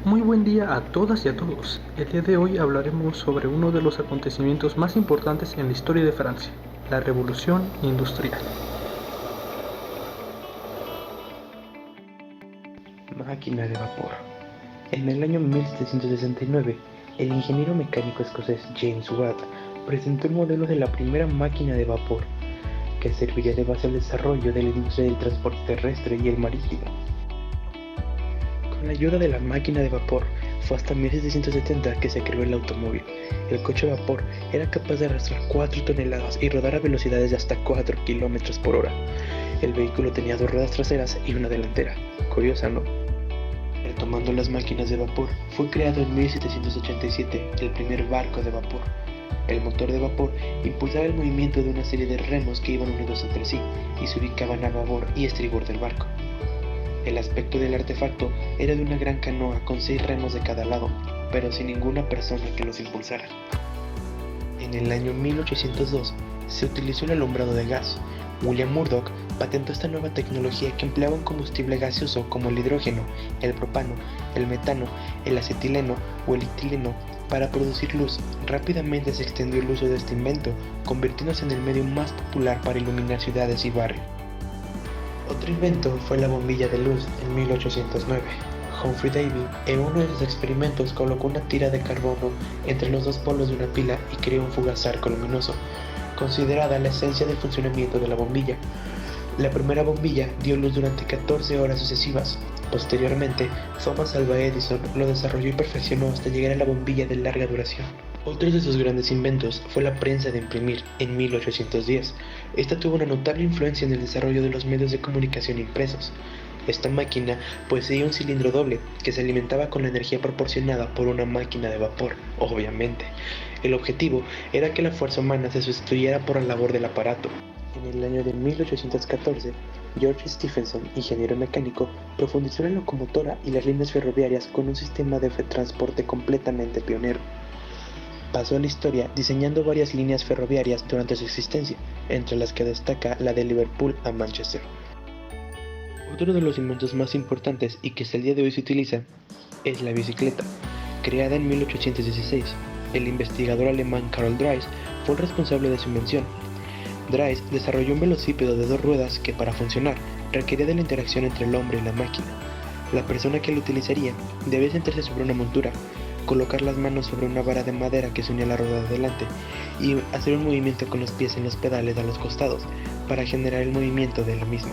Muy buen día a todas y a todos. El día de hoy hablaremos sobre uno de los acontecimientos más importantes en la historia de Francia, la Revolución Industrial. Máquina de vapor. En el año 1769, el ingeniero mecánico escocés James Watt presentó el modelo de la primera máquina de vapor, que serviría de base al desarrollo de la industria del transporte terrestre y el marítimo. Con la ayuda de la máquina de vapor, fue hasta 1770 que se creó el automóvil. El coche a vapor era capaz de arrastrar 4 toneladas y rodar a velocidades de hasta 4 km por hora. El vehículo tenía 2 ruedas traseras y una delantera. Curiosa, ¿no? Retomando las máquinas de vapor, fue creado en 1787 el primer barco de vapor. El motor de vapor impulsaba el movimiento de una serie de remos que iban unidos entre sí y se ubicaban a babor y estribor del barco. El aspecto del artefacto era de una gran canoa con 6 remos de cada lado, pero sin ninguna persona que los impulsara. En el año 1802 se utilizó el alumbrado de gas. William Murdoch patentó esta nueva tecnología que empleaba un combustible gaseoso como el hidrógeno, el propano, el metano, el acetileno o el etileno para producir luz. Rápidamente se extendió el uso de este invento, convirtiéndose en el medio más popular para iluminar ciudades y barrios. Otro invento fue la bombilla de luz en 1809. Humphrey Davy, en uno de sus experimentos, colocó una tira de carbono entre los dos polos de una pila y creó un fugaz arco luminoso, considerada la esencia del funcionamiento de la bombilla. La primera bombilla dio luz durante 14 horas sucesivas. Posteriormente, Thomas Alva Edison lo desarrolló y perfeccionó hasta llegar a la bombilla de larga duración. Otro de sus grandes inventos fue la prensa de imprimir en 1810. Esta tuvo una notable influencia en el desarrollo de los medios de comunicación impresos. Esta máquina poseía un cilindro doble que se alimentaba con la energía proporcionada por una máquina de vapor, obviamente. El objetivo era que la fuerza humana se sustituyera por la labor del aparato. En el año de 1814, George Stephenson, ingeniero mecánico, profundizó en la locomotora y las líneas ferroviarias con un sistema de transporte completamente pionero. Pasó a la historia diseñando varias líneas ferroviarias durante su existencia, entre las que destaca la de Liverpool a Manchester. Otro de los inventos más importantes y que hasta el día de hoy se utiliza es la bicicleta. Creada en 1816, el investigador alemán Karl Drais fue el responsable de su invención. Drais desarrolló un velocípedo de 2 ruedas que, para funcionar, requería de la interacción entre el hombre y la máquina. La persona que lo utilizaría debía sentarse sobre una montura, colocar las manos sobre una vara de madera que se unía a la rueda de delante y hacer un movimiento con los pies en los pedales a los costados para generar el movimiento de la misma.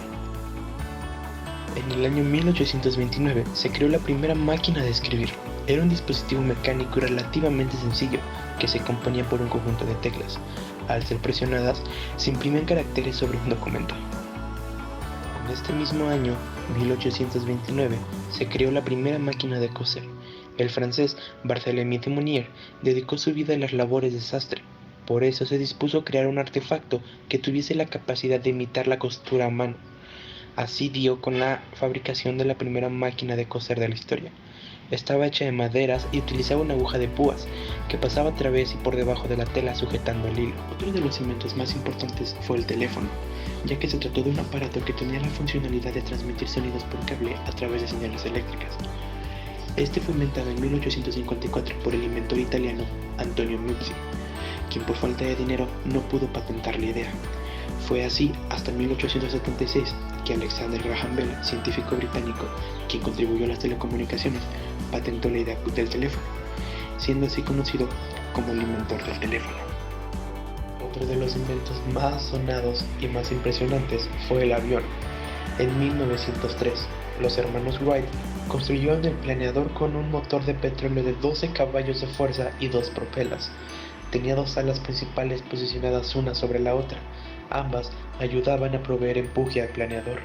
En el año 1829 se creó la primera máquina de escribir. Era un dispositivo mecánico y relativamente sencillo que se componía por un conjunto de teclas. Al ser presionadas, se imprimían caracteres sobre un documento. En este mismo año, 1829, se creó la primera máquina de coser. El francés Barthélemy de Monnier dedicó su vida a las labores de sastre. Por eso se dispuso a crear un artefacto que tuviese la capacidad de imitar la costura a mano. Así dio con la fabricación de la primera máquina de coser de la historia. Estaba hecha de maderas y utilizaba una aguja de púas que pasaba a través y por debajo de la tela sujetando el hilo. Otro de los inventos más importantes fue el teléfono, ya que se trató de un aparato que tenía la funcionalidad de transmitir sonidos por cable a través de señales eléctricas. Este fue inventado en 1854 por el inventor italiano Antonio Meucci, quien por falta de dinero no pudo patentar la idea. Fue así hasta 1876 que Alexander Graham Bell, científico británico, quien contribuyó a las telecomunicaciones, patentó la idea del teléfono, siendo así conocido como el inventor del teléfono. Otro de los inventos más sonados y más impresionantes fue el avión. En 1903, los hermanos Wright construyeron el planeador con un motor de petróleo de 12 caballos de fuerza y 2 propelas. Tenía 2 alas principales posicionadas una sobre la otra. Ambas ayudaban a proveer empuje al planeador.